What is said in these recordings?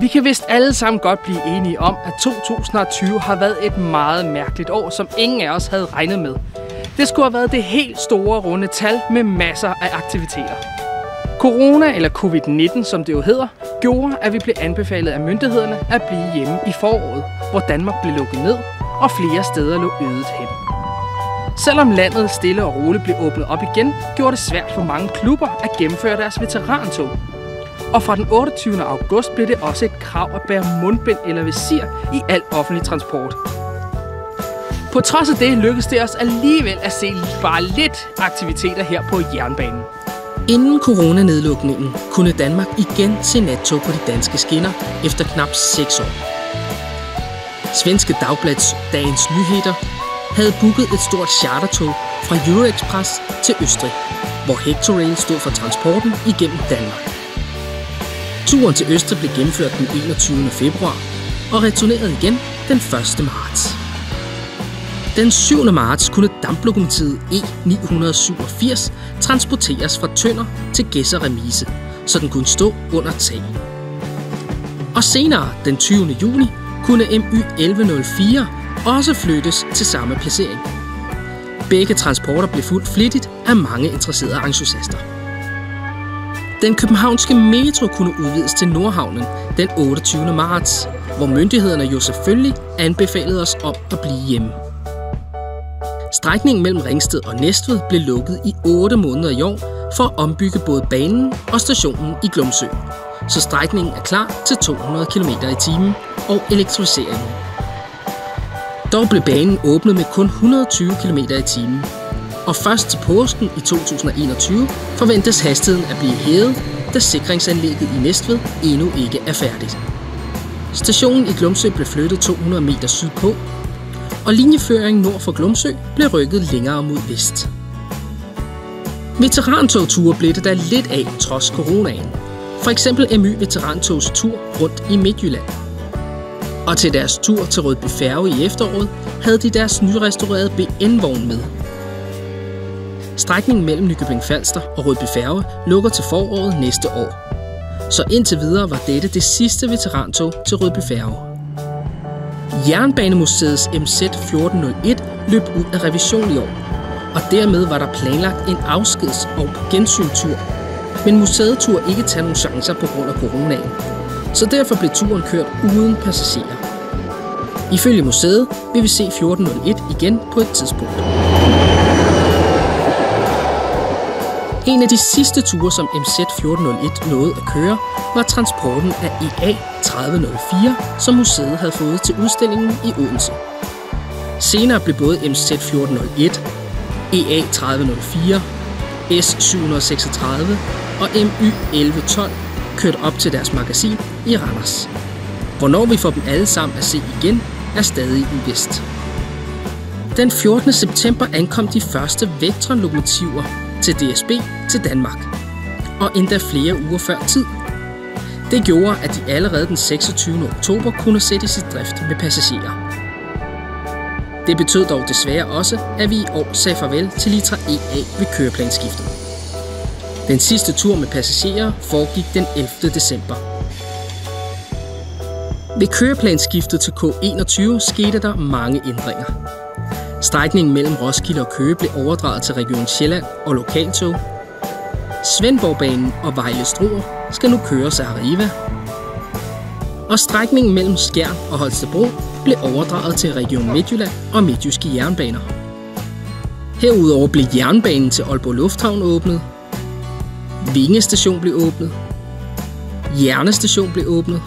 Vi kan vist alle sammen godt blive enige om, at 2020 har været et meget mærkeligt år, som ingen af os havde regnet med. Det skulle have været det helt store runde tal med masser af aktiviteter. Corona, eller covid-19 som det jo hedder, gjorde, at vi blev anbefalet af myndighederne at blive hjemme i foråret, hvor Danmark blev lukket ned, og flere steder lå ødet hen. Selvom landet stille og roligt blev åbnet op igen, gjorde det svært for mange klubber at gennemføre deres veterantog. Og fra den 28. august blev det også et krav at bære mundbind eller visir i al offentlig transport. På trods af det lykkedes det os alligevel at se bare lidt aktiviteter her på jernbanen. Inden coronanedlukningen kunne Danmark igen se nattog på de danske skinner efter knap 6 år. Svenske Dagblads Dagens Nyheder havde booket et stort chartertog fra Euroexpress til Østrig, hvor Hector stod for transporten igennem Danmark. Turen til Østrig blev gennemført den 21. februar og returnerede igen den 1. marts. Den 7. marts kunne damplokomotivet E987 transporteres fra Tønder til Gedser Remise, så den kunne stå under tag. Og senere, den 20. juni, kunne MY 1104 også flyttes til samme placering. Begge transporter blev fulgt flittigt af mange interesserede entusiaster. Den københavnske metro kunne udvides til Nordhavnen den 28. marts, hvor myndighederne jo selvfølgelig anbefalede os om at blive hjemme. Strækningen mellem Ringsted og Næstved blev lukket i 8 måneder i år for at ombygge både banen og stationen i Glumsø, så strækningen er klar til 200 km/t og elektrificeringen. Dog blev banen åbnet med kun 120 km/t, og først til påsken i 2021 forventes hastigheden at blive hævet, da sikringsanlægget i Næstved endnu ikke er færdigt. Stationen i Glumsø blev flyttet 200 meter sydpå, og linjeføringen nord for Glumsø blev rykket længere mod vest. Veterantogture blev det da lidt af trods coronaen. For eksempel MY Veterantogs tur rundt i Midtjylland. Og til deres tur til Rødby Færge i efteråret havde de deres nyrestaurerede BN-vogn med. Strækningen mellem Nykøbing Falster og Rødby Færge lukker til foråret næste år. Så indtil videre var dette det sidste veterantog til Rødby Færge. Jernbanemuseets MZ 1401 løb ud af revision i år, og dermed var der planlagt en afskeds- og gensyntur. Men museet turde ikke tage nogle chancer på grund af coronaen, så derfor blev turen kørt uden passagerer. Ifølge museet vil vi se 1401 igen på et tidspunkt. En af de sidste ture, som MZ 1401 nåede at køre, var transporten af EA 3004, som museet havde fået til udstillingen i Odense. Senere blev både MZ 1401, EA 3004, S736 og MY 1112 kørt op til deres magasin i Randers. Hvornår vi får dem alle sammen at se igen, er stadig uvist. Den 14. september ankom de første Vectron-lokomotiver til DSB til Danmark, og endda flere uger før tid. Det gjorde, at de allerede den 26. oktober kunne sættes i drift med passagerer. Det betød dog desværre også, at vi i år sagde farvel til Litra EA ved køreplansskiftet. Den sidste tur med passagerer foregik den 11. december. Ved køreplansskiftet til K21 skete der mange ændringer. Strækningen mellem Roskilde og Køge blev overdraget til Region Sjælland og lokaltog. Svendborgbanen og Vejle-Struer skal nu køres af Arriva. Og strækningen mellem Skjern og Holstebro blev overdraget til Region Midtjylland og Midtjyske Jernbaner. Herudover blev jernbanen til Aalborg Lufthavn åbnet. Vinge Station blev åbnet. Jerne Station blev åbnet.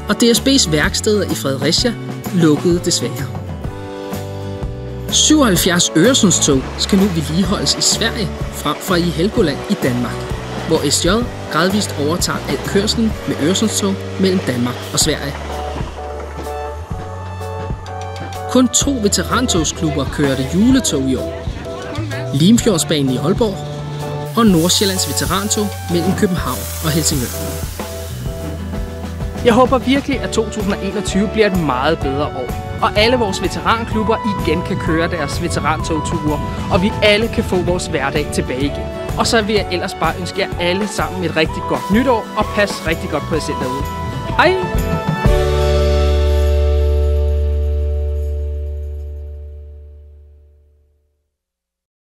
Og DSB's værksteder i Fredericia lukkede desværre. 77 Øresundstog skal nu vedligeholdes i Sverige frem for i Helgoland i Danmark, hvor SJ gradvist overtager al kørslen med Øresundstog mellem Danmark og Sverige. Kun 2 veterantogsklubber kørte juletog i år. Limfjordsbanen i Aalborg og Nordsjællands veterantog mellem København og Helsingør. Jeg håber virkelig, at 2021 bliver et meget bedre år, og alle vores veteranklubber igen kan køre deres veterantogture, og vi alle kan få vores hverdag tilbage igen. Og så vil jeg ellers bare ønske jer alle sammen et rigtig godt nytår, og pas rigtig godt på jer selv derude. Hej!